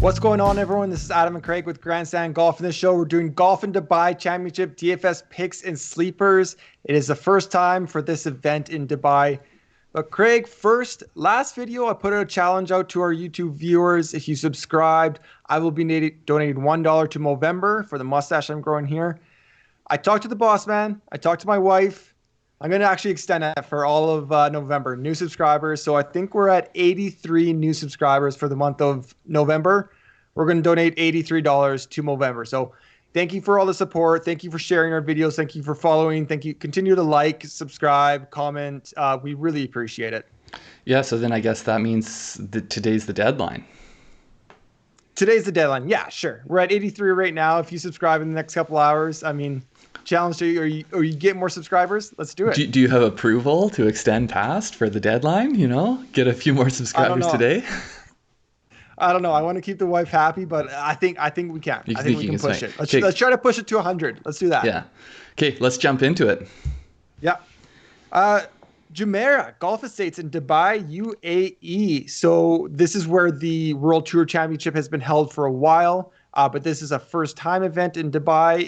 What's going on, everyone? This is Adam and Craig with Grandstand Golf. In this show, we're doing Golf in Dubai Championship DFS picks and sleepers. It is the first time for this event in Dubai. But Craig, first, last video, I put a challenge out to our YouTube viewers. If you subscribed, I will be donating $1 to Movember for the mustache I'm growing here. I talked to the boss man. I talked to my wife. I'm going to actually extend that for all of November, new subscribers. So I think we're at 83 new subscribers for the month of November. We're going to donate $83 to Movember. So thank you for all the support. Thank you for sharing our videos. Thank you for following. Thank you. Continue to like, subscribe, comment. We really appreciate it. Yeah, so then I guess that means that today's the deadline. Today's the deadline. Yeah, sure. We're at 83 right now. If you subscribe in the next couple hours, I mean, challenge to you, or you get more subscribers, let's do it. Do you have approval to extend past for the deadline? You know, get a few more subscribers today? I don't know. I want to keep the wife happy, but I think we can. I think we can push it. Let's try to push it to 100. Let's do that. Yeah. Okay, let's jump into it. Yeah. Jumeirah Golf Estates in Dubai, UAE. So this is where the World Tour Championship has been held for a while, but this is a first-time event in Dubai.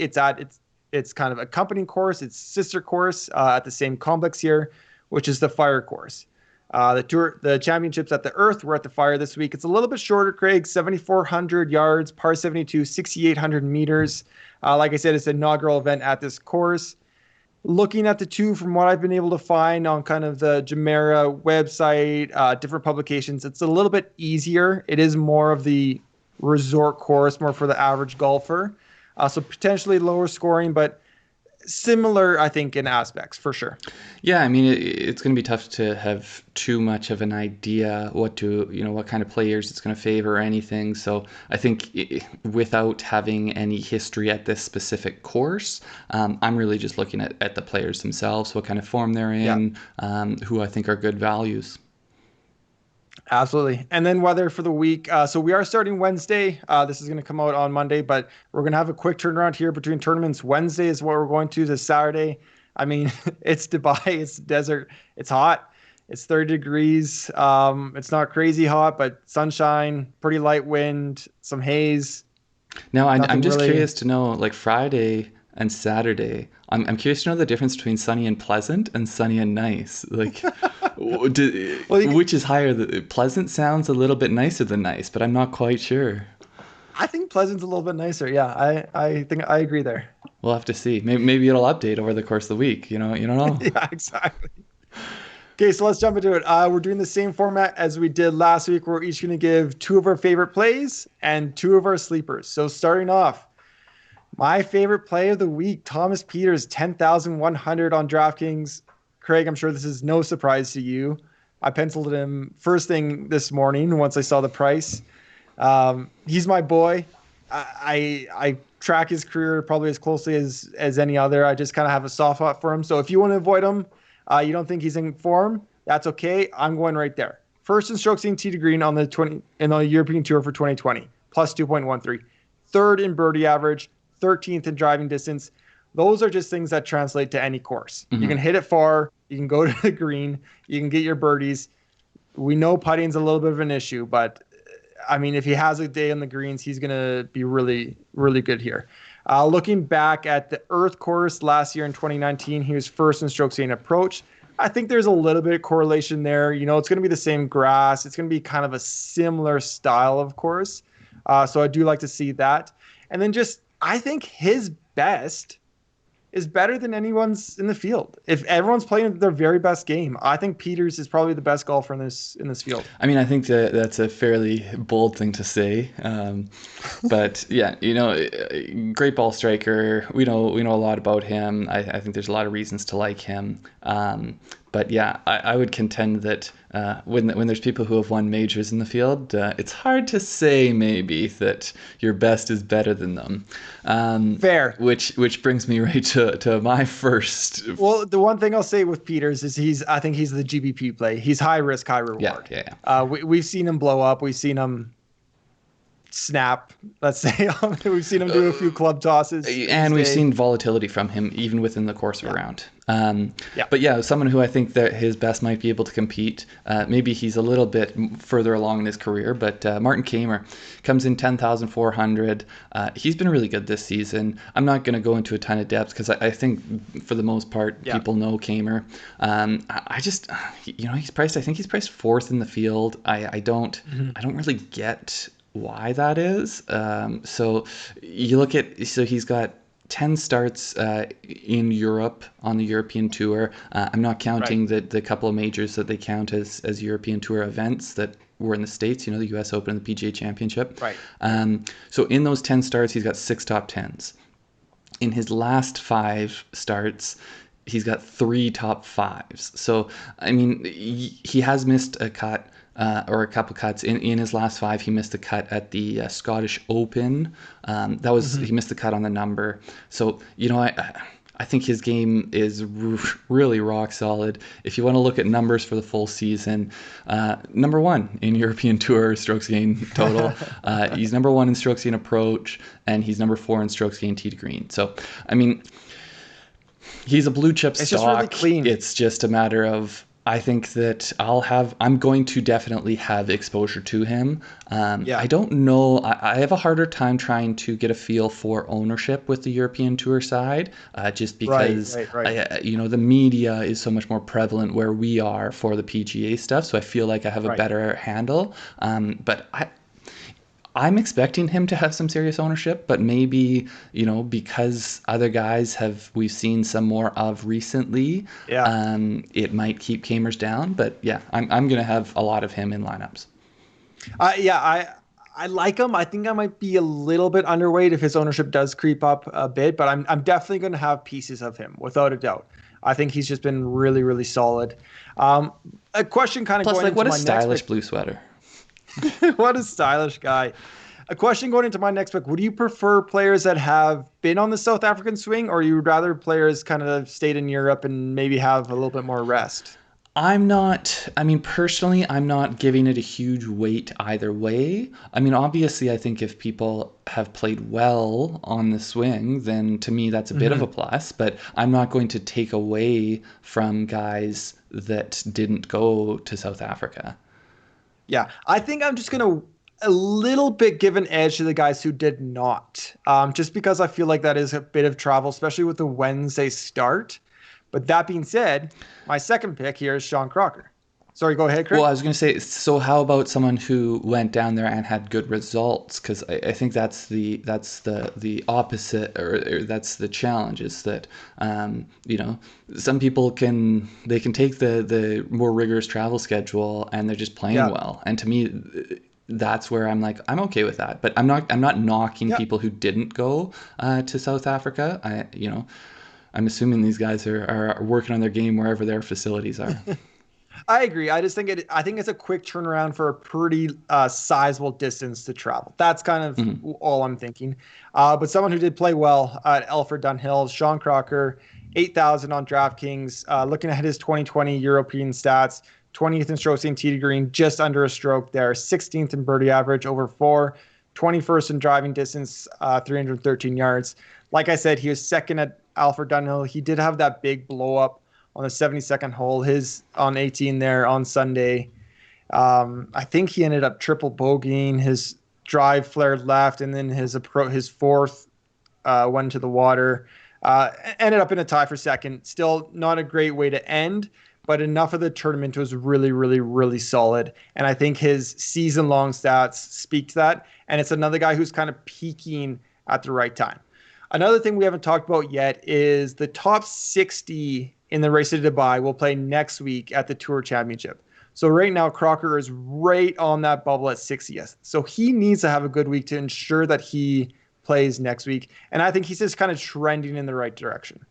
It's kind of a company course. It's sister course at the same complex here, which is the Fire course. The championships at the Earth were at the Fire this week. It's a little bit shorter, Craig, 7,400 yards, par 72, 6,800 meters. Like I said, it's an inaugural event at this course. Looking at the two, from what I've been able to find on kind of the Jumeirah website, different publications, it's a little bit easier. It is more of the resort course, more for the average golfer. So potentially lower scoring, but similar, I think, in aspects for sure. Yeah, I mean, it's going to be tough to have too much of an idea what kind of players it's going to favor or anything. So I think without having any history at this specific course, I'm really just looking at the players themselves, what kind of form they're in, who I think are good values. Absolutely. And then weather for the week. So we are starting Wednesday. This is going to come out on Monday, but we're going to have a quick turnaround here between tournaments. Wednesday is what we're going to this Saturday. I mean, it's Dubai, it's desert, it's hot. It's 30 degrees. It's not crazy hot, but sunshine, pretty light wind, some haze. Now, I'm just curious to know, like Friday and Saturday, I'm curious to know the difference between sunny and pleasant and sunny and nice. Like, which is higher? Pleasant sounds a little bit nicer than nice, but I'm not quite sure. I think pleasant's a little bit nicer. Yeah, I think I agree there. We'll have to see. Maybe it'll update over the course of the week. You don't know. Yeah, exactly. Okay, so let's jump into it. We're doing the same format as we did last week. We're each going to give two of our favorite plays and two of our sleepers. So starting off, my favorite play of the week, Thomas Pieters, 10,100 on DraftKings. Craig, I'm sure this is no surprise to you. I penciled him first thing this morning once I saw the price. He's my boy. I track his career probably as closely as any other. I just kind of have a soft spot for him. So if you want to avoid him, you don't think he's in form, that's okay. I'm going right there. First in strokes gained tee to green in the European Tour for 2020, plus 2.13. Third in birdie average, 13th in driving distance. Those are just things that translate to any course. Mm-hmm. You can hit it far. You can go to the green. You can get your birdies. We know putting's a little bit of an issue, but I mean, if he has a day on the greens, he's going to be really, really good here. Looking back at the Earth course last year in 2019, he was first in strokes gained approach. I think there's a little bit of correlation there. You know, it's going to be the same grass. It's going to be kind of a similar style of course. So I do like to see that. And then I think his best is better than anyone's in the field. If everyone's playing their very best game, I think Pieters is probably the best golfer in this field. I mean, I think that's a fairly bold thing to say, but yeah, great ball striker. We know a lot about him. I think there's a lot of reasons to like him. But yeah, I would contend that when there's people who have won majors in the field, it's hard to say maybe that your best is better than them. Fair. Which brings me right to my first. Well, the one thing I'll say with Pieters is I think he's the GBP play. He's high risk, high reward. Yeah. We've seen him blow up. We've seen him snap. Let's say we've seen him do a few club tosses. And we've seen volatility from him even within the course of a round. But yeah, someone who I think that his best might be able to compete. Maybe he's a little bit further along in his career, but Martin Kaymer comes in 10,400. He's been really good this season. I'm not going to go into a ton of depth because I think for the most part people know Kaymer. He's priced fourth in the field. I don't really get why that is. So he's got 10 starts in Europe on the European Tour. I'm not counting the couple of majors that they count as European Tour events that were in the States, the US Open and the PGA Championship. Right. So in those 10 starts, he's got 6 top 10s. In his last 5 starts, he's got 3 top 5s. So, I mean, he has missed a cut. Or a couple cuts in his last 5. He missed the cut at the Scottish Open. He missed the cut on the number. So I think his game is really rock solid. If you want to look at numbers for the full season, number 1 in European Tour strokes gain total. He's number 1 in strokes gain approach, and he's number 4 in strokes gain tee to green. So I mean, he's a blue chip stock. It's just really clean. It's just a matter of, I think that I'm going to definitely have exposure to him. I don't know. I have a harder time trying to get a feel for ownership with the European Tour side, just because, the media is so much more prevalent where we are for the PGA stuff. So I feel like I have a better handle. But I'm expecting him to have some serious ownership, but maybe, because other guys we've seen some more of recently, it might keep Kaymers down. But yeah, I'm going to have a lot of him in lineups. I like him. I think I might be a little bit underweight if his ownership does creep up a bit, but I'm definitely going to have pieces of him without a doubt. I think he's just been really, really solid. A question kind of Plus, going into what a my stylish blue sweater. What a stylish guy. A question going into my next pick. Would you prefer players that have been on the South African swing, or you would rather players kind of stayed in Europe and maybe have a little bit more rest? Personally, I'm not giving it a huge weight either way. Obviously, I think if people have played well on the swing, then to me, that's a bit of a plus, but I'm not going to take away from guys that didn't go to South Africa. Yeah, I think I'm just going to a little bit give an edge to the guys who did not, just because I feel like that is a bit of travel, especially with the Wednesday start. But that being said, my second pick here is Sean Crocker. Sorry, go ahead, Chris. Well, I was going to say, so how about someone who went down there and had good results? Because I think that's the opposite, or that's the challenge, is that some people can take the more rigorous travel schedule and they're just playing well. And to me, that's where I'm like, I'm okay with that. But I'm not knocking people who didn't go to South Africa. I'm assuming these guys are working on their game wherever their facilities are. I agree. I just think it's a quick turnaround for a pretty sizable distance to travel. That's kind of all I'm thinking. But someone who did play well at Alfred Dunhill, Sean Crocker, 8,000 on DraftKings. Looking at his 2020 European stats, 20th in strokes gained tee to green, just under a stroke there. 16th in birdie average, over 4. 21st in driving distance, 313 yards. Like I said, he was second at Alfred Dunhill. He did have that big blow up on the 72nd hole, his on 18 there on Sunday. I think he ended up triple bogeying. His drive flared left, and then his fourth went to the water. Ended up in a tie for second. Still not a great way to end, but enough of the tournament was really, really, really solid. And I think his season-long stats speak to that. And it's another guy who's kind of peaking at the right time. Another thing we haven't talked about yet is the top 60 in the race to Dubai will play next week at the Tour Championship. So right now, Crocker is right on that bubble at 60th. So he needs to have a good week to ensure that he plays next week. And I think he's just kind of trending in the right direction.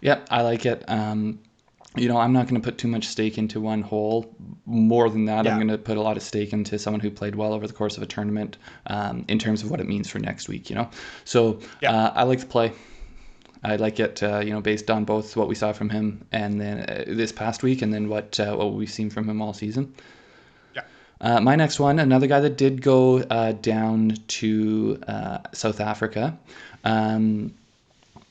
Yep, I like it. I'm not going to put too much stake into one hole. More than that, I'm going to put a lot of stake into someone who played well over the course of a tournament in terms of what it means for next week, So I like the play. I like it, based on both what we saw from him and then this past week and then what we've seen from him all season. My next one, another guy that did go down to South Africa. Um,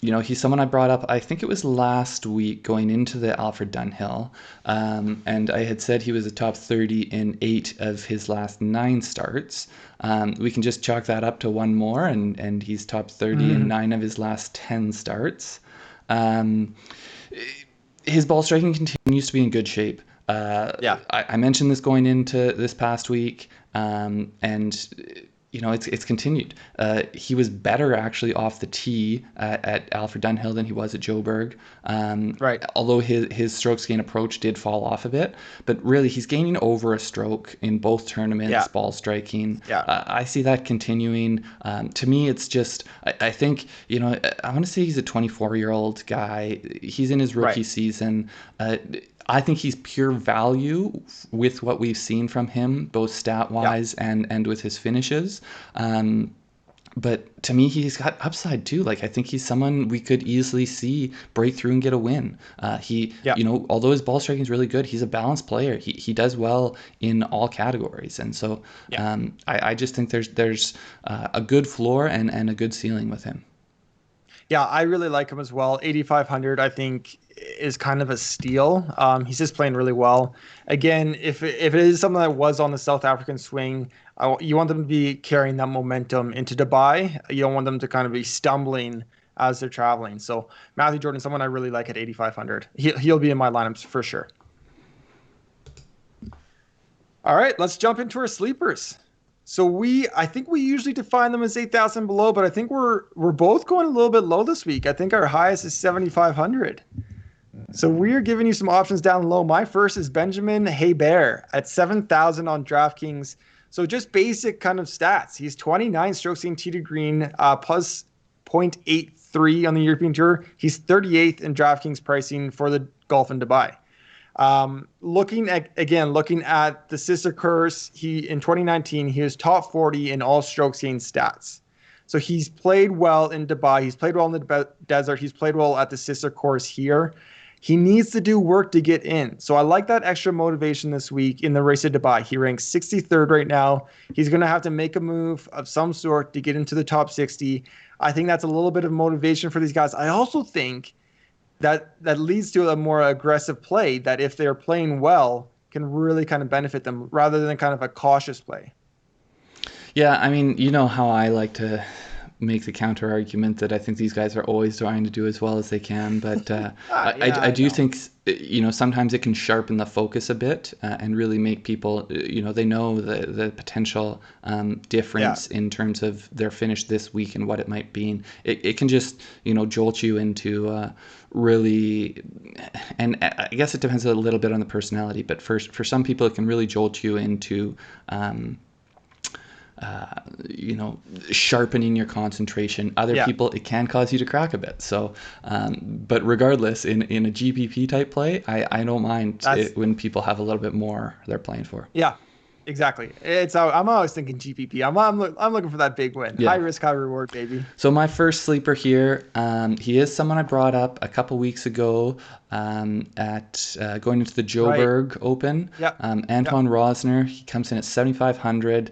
he's someone I brought up, I think it was last week going into the Alfred Dunhill. And I had said he was a top 30 in 8 of his last 9 starts. We can just chalk that up to one more, and he's top 30 in 9 of his last 10 starts. Um, his ball striking continues to be in good shape. I mentioned this going into this past week, and it's continued. He was better actually off the tee at Alfred Dunhill than he was at Joburg. Right. Although his strokes gain approach did fall off a bit, but really he's gaining over a stroke in both tournaments, ball striking. I see that continuing. To me, it's just, I think, I want to say he's a 24-year-old guy. He's in his rookie season. I think he's pure value with what we've seen from him, both stat-wise and with his finishes. But to me, he's got upside too. Like, I think he's someone we could easily see break through and get a win. Although his ball striking is really good, he's a balanced player. He does well in all categories. And so I just think there's a good floor and a good ceiling with him. Yeah, I really like him as well. 8,500, I think, is kind of a steal. He's just playing really well. Again, if it is something that was on the South African swing, you want them to be carrying that momentum into Dubai. You don't want them to kind of be stumbling as they're traveling. So Matthew Jordan, someone I really like at 8,500. He'll be in my lineups for sure. All right, let's jump into our sleepers. So I think we usually define them as 8,000 below, but I think we're both going a little bit low this week. I think our highest is 7,500. So we're giving you some options down low. My first is Benjamin Hébert at 7,000 on DraftKings. So just basic kind of stats. He's 29 strokes in tee to green, plus 0.83 on the European Tour. He's 38th in DraftKings pricing for the golf in Dubai. Looking at the sister course, in 2019, he was top 40 in all strokes gained stats. So he's played well in Dubai. He's played well in the desert. He's played well at the sister course here. He needs to do work to get in. So I like that extra motivation this week in the race to Dubai. He ranks 63rd right now. He's going to have to make a move of some sort to get into the top 60. I think that's a little bit of motivation for these guys. I also think that leads to a more aggressive play that if they're playing well can really kind of benefit them rather than kind of a cautious play. Yeah, I mean, you know how I like to make the counter argument that I think these guys are always trying to do as well as they can, but I do think sometimes it can sharpen the focus a bit and really make people they know the potential difference in terms of their finish this week and what it might be. It can just jolt you into really, and I guess it depends a little bit on the personality, but for some people it can really jolt you into sharpening your concentration. Other people, it can cause you to crack a bit. So, but regardless, in a GPP type play, I don't mind when people have a little bit more they're playing for. Yeah, exactly. I'm always thinking GPP. I'm looking for that big win. Yeah. High risk, high reward, baby. So my first sleeper here, he is someone I brought up a couple weeks ago at going into the Joburg Open. Antoine Rozner, he comes in at 7,500.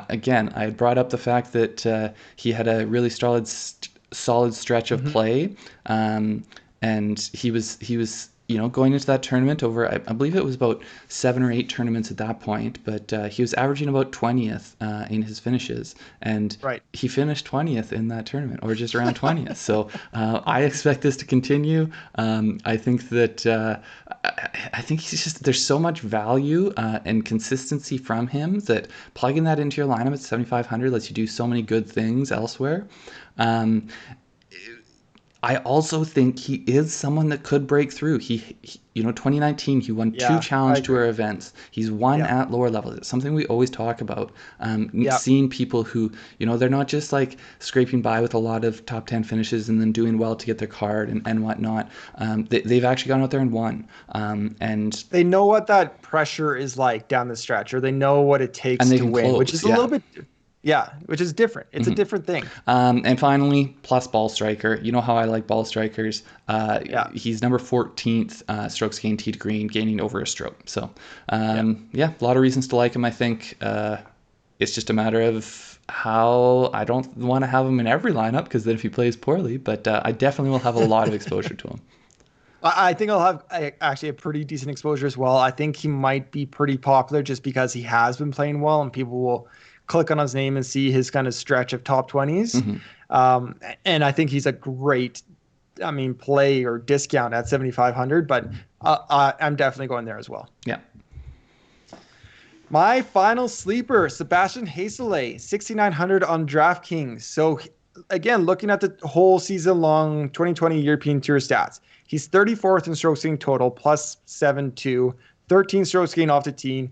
Again, I had brought up the fact that he had a really solid stretch of play, and he was going into that tournament over, I believe it was about 7 or 8 tournaments at that point, but he was averaging about 20th in his finishes, and he finished 20th in that tournament, or just around 20th. So I expect this to continue. I think that I think he's just, there's so much value and consistency from him that plugging that into your lineup at 7,500 lets you do so many good things elsewhere. I also think he is someone that could break through. He 2019, he won 2 Challenge Tour events. He's won at lower levels. It's something we always talk about. Seeing people who, they're not just like scraping by with a lot of top 10 finishes and then doing well to get their card and whatnot. They've actually gone out there and won. And they know what that pressure is like down the stretch, or they know what it takes to win, which is a little bit. Yeah, which is different. It's a different thing. And finally, plus ball striker. You know how I like ball strikers. Yeah. He's number 14th strokes gained tee to green, gaining over a stroke. So, Yeah. a lot of reasons to like him, I think. It's just a matter of how I don't want to have him in every lineup because then if he plays poorly, but I definitely will have a lot of exposure to him. I think I'll have actually a pretty decent exposure as well. I think he might be pretty popular just because he has been playing well and people will click on his name and see his kind of stretch of top 20s. And I think he's a great, play or discount at 7,500, but I'm definitely going there as well. Yeah. My final sleeper, Sebastian Heisele, 6,900 on DraftKings. So again, looking at the whole season long 2020 European Tour stats, he's 34th in strokes gained total, plus 7.2, 13 strokes gained off the tee,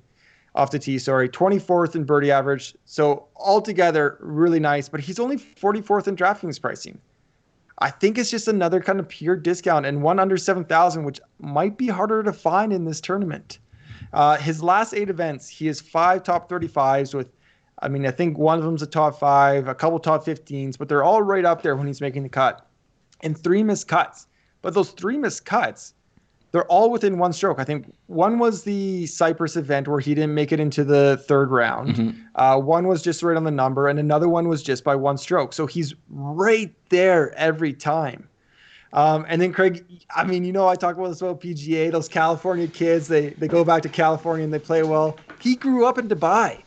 24th in birdie average. So altogether, really nice, but he's only 44th in DraftKings pricing. I think it's just another kind of pure discount and one under 7,000, which might be harder to find in this tournament. His last 8 events, he has 5 top 35s with, I think one of them's a top 5, a couple top 15s, but they're all right up there when he's making the cut. And 3 missed cuts. But those 3 missed cuts, they're all within 1 stroke. I think one was the Cyprus event where he didn't make it into the 3rd round. One was just right on the number, and another one was just by 1 stroke. So he's right there every time. And then Craig, I talk about this about PGA, those California kids, they go back to California and they play well. He grew up in Dubai.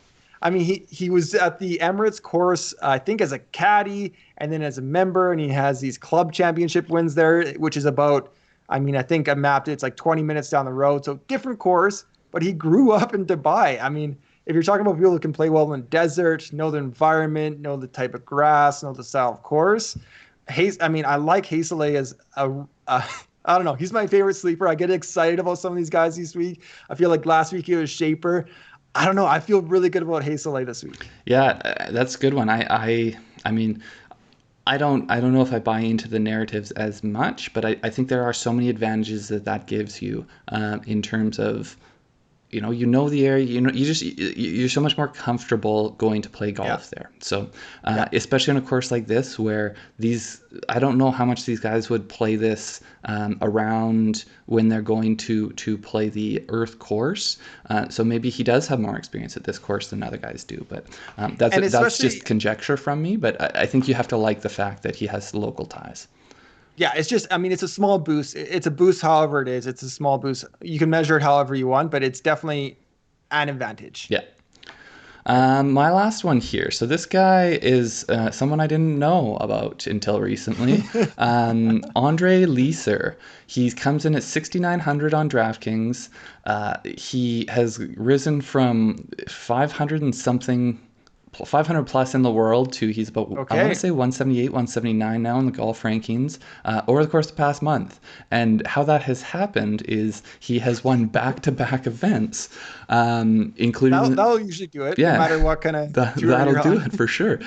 He was at the Emirates course, I think as a caddy and then as a member, and he has these club championship wins there, which is about, I think I mapped it, it's like 20 minutes down the road. So different course, but he grew up in Dubai. If you're talking about people who can play well in the desert, know the environment, know the type of grass, know the style of course, I like Heisele as I don't know. He's my favorite sleeper. I get excited about some of these guys this week. I feel like last week he was Shaper. I don't know. I feel really good about Heisele this week. Yeah, that's a good one. I don't know if I buy into the narratives as much, but I think there are so many advantages that gives you in terms of, the area, you're so much more comfortable going to play golf there. So, especially on a course like this where I don't know how much these guys would play this around when they're going to play the Earth course. So maybe he does have more experience at this course than other guys do, but that's just conjecture from me. But I think you have to like the fact that he has local ties. Yeah, it's just, it's a small boost. It's a boost however it is. It's a small boost. You can measure it however you want, but it's definitely an advantage. Yeah. My last one here. So this guy is someone I didn't know about until recently. Ondrej Lieser. He comes in at 6,900 on DraftKings. He has risen from 500 and something 500 plus in the world to he's about, I want to say 178, 179 now in the golf rankings over the course of the past month. And how that has happened is he has won back-to-back events, including... That'll usually do it, no matter what kind of tour that'll do it for sure,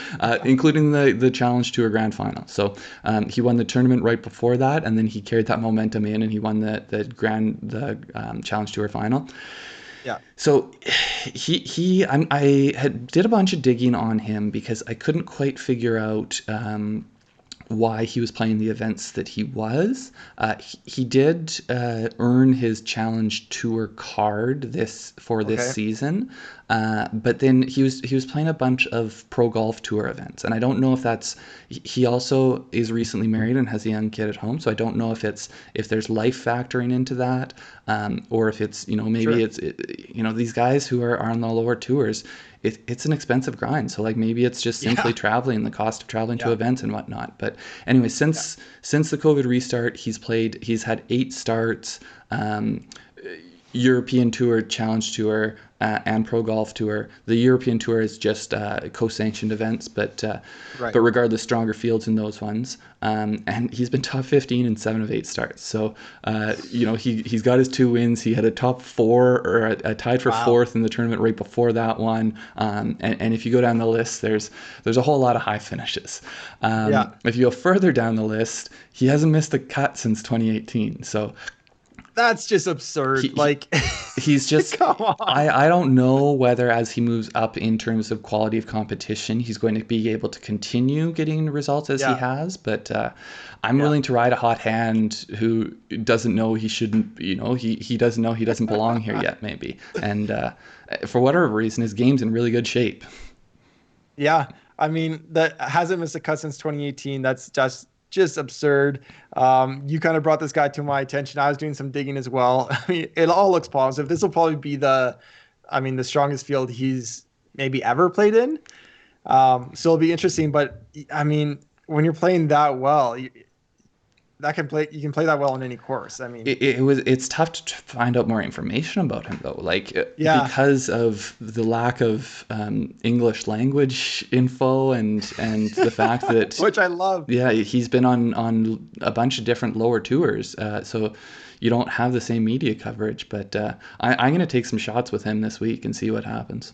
including the Challenge Tour Grand Final. So he won the tournament right before that, and then he carried that momentum in, and he won the Challenge Tour Final. Yeah. So I did a bunch of digging on him because I couldn't quite figure out why he was playing the events that he was. He did earn his Challenge Tour card this season, but then he was playing a bunch of Pro Golf Tour events, and I don't know if that's. He also is recently married and has a young kid at home, so I don't know if there's life factoring into that, or if it's maybe it's these guys who are on the lower tours. It's an expensive grind. So maybe it's just simply traveling, the cost of traveling to events and whatnot. But anyway, since the COVID restart, he's had 8 starts, European Tour, Challenge Tour, and Pro Golf Tour. The European Tour is just co-sanctioned events, but regardless, stronger fields in those ones. And he's been top 15 in 7 of 8 starts. So, he's got his 2 wins. He had a top 4 or a tied for 4th in the tournament right before that one. And if you go down the list, there's a whole lot of high finishes. If you go further down the list, he hasn't missed a cut since 2018. So That's just absurd. He's just, come on. I don't know whether as he moves up in terms of quality of competition, he's going to be able to continue getting results as he has. But I'm willing to ride a hot hand who doesn't know he shouldn't, he doesn't know he doesn't belong here yet, maybe. And for whatever reason, his game's in really good shape. Yeah. I mean, that hasn't missed a cut since 2018. That's just absurd. You kind of brought this guy to my attention. I was doing some digging as well. I mean, it all looks positive. This will probably be the strongest field he's maybe ever played in. So it'll be interesting. But I mean, when you're playing that well, you can play that well on any course. I mean, it's tough to find out more information about him though, because of the lack of English language info and the fact that which I love. Yeah, he's been on a bunch of different lower tours, so you don't have the same media coverage. But I'm going to take some shots with him this week and see what happens.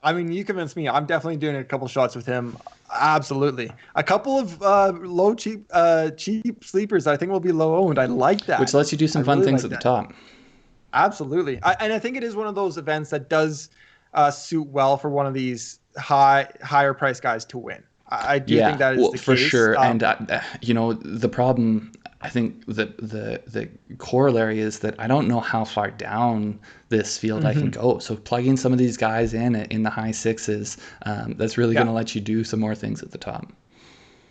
I mean, you convinced me. I'm definitely doing a couple shots with him. Absolutely. A couple of cheap sleepers I think will be low owned. I like that. Which lets you do some fun things at the top. Absolutely. And I think it is one of those events that does suit well for one of these higher price guys to win. I do think that is the case. For sure. And, the problem, I think the corollary is that I don't know how far down this field I can go. So plugging some of these guys in the high sixes, that's really going to let you do some more things at the top.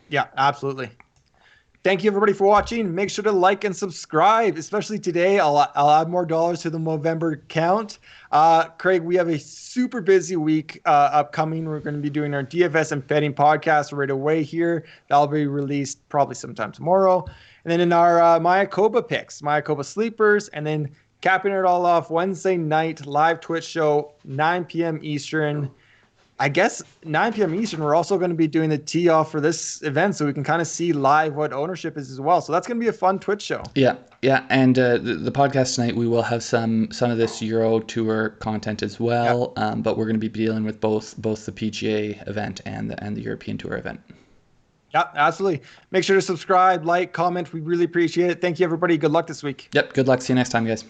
Yeah, absolutely. Thank you, everybody, for watching. Make sure to like and subscribe, especially today. I'll add more dollars to the Movember count. Craig, we have a super busy week upcoming. We're going to be doing our DFS and betting podcast right away here. That'll be released probably sometime tomorrow. And then in our Mayakoba picks, Mayakoba sleepers, and then capping it all off Wednesday night live Twitch show, 9 p.m. Eastern. I guess 9 p.m. Eastern, we're also going to be doing the tee off for this event so we can kind of see live what ownership is as well. So that's going to be a fun Twitch show. Yeah. And the podcast tonight, we will have some of this Euro Tour content as well. But we're going to be dealing with both the PGA event and the European Tour event. Yeah, absolutely. Make sure to subscribe, like, comment. We really appreciate it. Thank you, everybody. Good luck this week. Yep. Good luck. See you next time, guys.